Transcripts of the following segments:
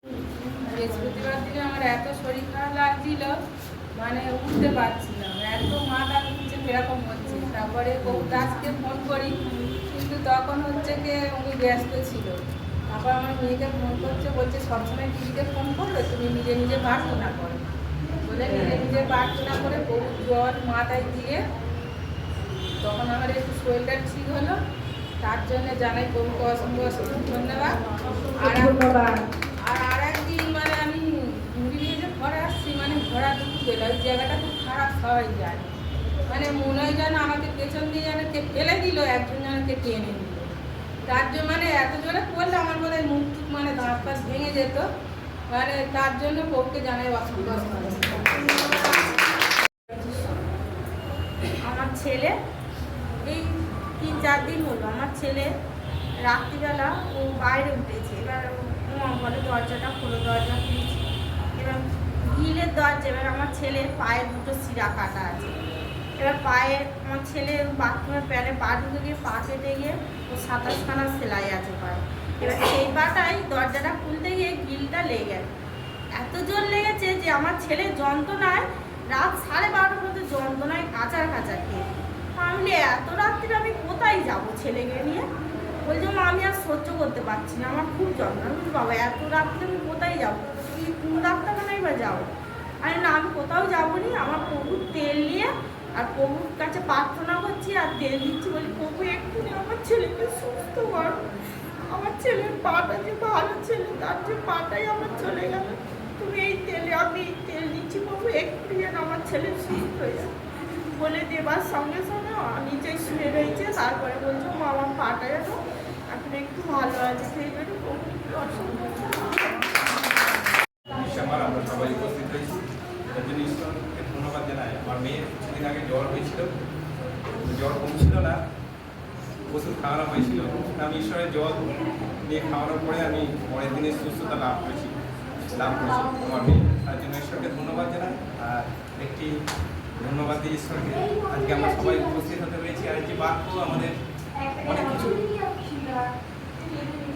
বৃহস্পতিবার দিনে আমার এত শরীর খারাপ লাগছিল, মানে উঠতে পারছিলাম, এত মাথা ঘুরছে এরকম হচ্ছে। তারপরে বউ দাসকে ফোন করি, কিন্তু তখন হচ্ছে যে উনি ব্যস্ত ছিল। তারপর আমার মেয়েকে ফোন করছে, বলছে সবসময় দিদিকে ফোন করবে, তুমি নিজে নিজে প্রার্থনা করো বলে নিজে নিজে প্রার্থনা করে বউ জল মাথায় দিয়ে তখন আমার একটু শরীরটা ঠিক হলো। তার জন্য জানাই বউকে অসংখ্য অসংখ্য ধন্যবাদ। আর একদিন মানে আমি ঘুরি নিয়ে যে ঘরে আসছি, মানে ঘোরা দুটো গেল, ওই জায়গাটা খুব খারাপ, সবাই যায়, মানে মনে হয় যেন আমাকে পেছন দিয়ে যেন কে ফেলে দিল, একজন যেন কে টেনে দিল। তার জন্য মানে এত জোরে পড়লে আমার মনে হয় মুখ টুক মানে দাঁত পাশ ভেঙে যেত, মানে তার জন্য বউকে জানাই অসংখ্য অসংখ্য। আমার ছেলে এই 3-4 দিন হলো, আমার ছেলে রাত্রিবেলা ও বাইরে উঠেছে। এবার মা বলে দরজাটা খোলো, দরজা খুলেছি। এবার গ্রিলের দরজা, এবার আমার ছেলের পায়ে দুটো শিরা কাটা আছে। এবার পায়ে আমার ছেলে বাথরুমের প্যানে পা ঢুকে গিয়ে পা কেটে গিয়ে ও 27খানা সেলাই আছে পায়ে। এবার সেই পাটাই দরজাটা খুলতে গিয়ে গ্রিলটা লেগে গেছে। এত জোর লেগেছে যে আমার ছেলে যন্ত্রণায় রাত 12:30 পর্যন্ত যন্ত্রণায় কাঁচার কাঁচা খেয়ে। আমি এত রাত্রিরে আমি কোথায় যাব ছেলেকে নিয়ে? বলছে মা আমি আর সহ্য করতে পারছি না, আমার খুব যন্ত্রণা। বলছি বাবা এত রাত্রে আমি কোথায় যাবো? তুই কোন ডাক্তারখানায় বা যাবো? আরে না আমি কোথাও যাবো নি, আমার প্রভুর তেল নিয়ে আর প্রভুর কাছে প্রার্থনা করছি আর তেল দিচ্ছি, বলি প্রভু এক্ষুনি আমার ছেলেকে সুস্থ কর। আমার ছেলের পাটা যে ভালো ছিল, তার যে পাটাই আমার চলে গেল। তুমি এই তেলে, আমি এই তেল দিচ্ছি প্রভু এক্ষুনি যেন আমার ছেলে সুস্থ হয়ে যায়। বলে দেবার সঙ্গে সঙ্গে নিচে শুয়ে রয়েছে। তারপরে বলছো মা আমার পাটা যেন এখন একটু ভালো আছে, সেই জন্য আমরা সবাই উপস্থিত হয়েছি, তার জন্য ঈশ্বরকে ধন্যবাদ জানাই। আমার মেয়ের কিছুদিন আগে জ্বর হয়েছিল, জ্বর কমছিল না, ওষুধ খাওয়ানো হয়েছিল। আমি ঈশ্বরের জল দিয়ে খাওয়ানোর পরে আমি পরের দিনে সুস্থতা লাভ করেছি আমার মেয়ে। তার জন্য ঈশ্বরকে ধন্যবাদ জানাই। আর একটি ধন্যবাদ দিই ঈশ্বরকে, আজকে আমরা সবাই উপস্থিত হতে পেরেছি। আর একটি বাক্য আমাদের অনেক কিছু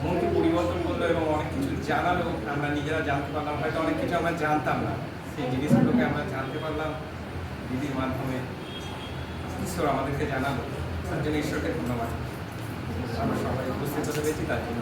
মনকে পরিবর্তন করলো এবং অনেক কিছু জানালো, আমরা নিজেরা জানতে পারলাম। হয়তো অনেক কিছু আমরা জানতাম না, সেই জিনিসগুলোকে আমরা জানতে পারলাম দিদির মাধ্যমে। ঈশ্বর আমাদেরকে জানালো, তার জন্য ঈশ্বরকে ধন্যবাদ। আমরা সবাই উপস্থিত হতে পেরেছি, তার জন্য।